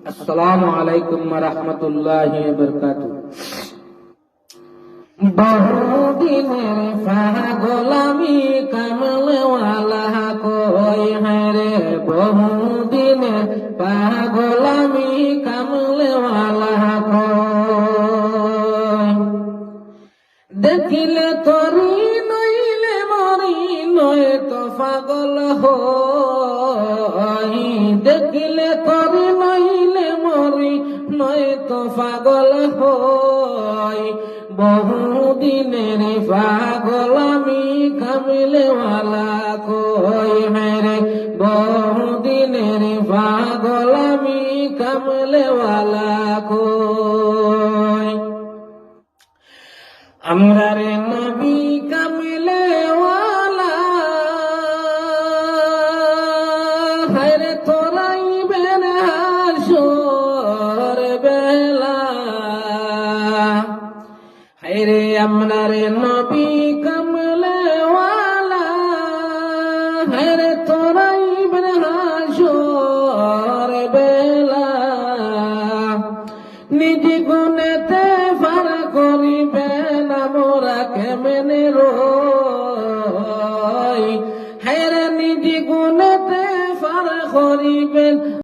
আসসালামু আলাইকুম ওয়া রাহমাতুল্লাহি ওয়া বারাকাতুহু। বহুদিনের পাগলামি কামলওয়ালা কই হায়রে, বহুদিনের পাগলামি কামলওয়ালা কই। দেখিলে তরি নইলে মরি, নয় তো পাগল হই। দেখিলে তরি নইলে মরি, নয় তো পাগল হই। বহুদিনের পাগলামি কামলেওয়ালা কই হায়রে, বহুদিনের পাগলামি কামলেওয়ালা কই। আমরা রে নবী কামলেওয়ালা হায়রে, তোরাইবেন হাসর বেলা। হায়রে আমরা রে নবী কামলেওয়ালা হায়রে, তোরাইবেন হাসর বেলা। নিজ গুণেতে পার করিবেন মোরা কেমনে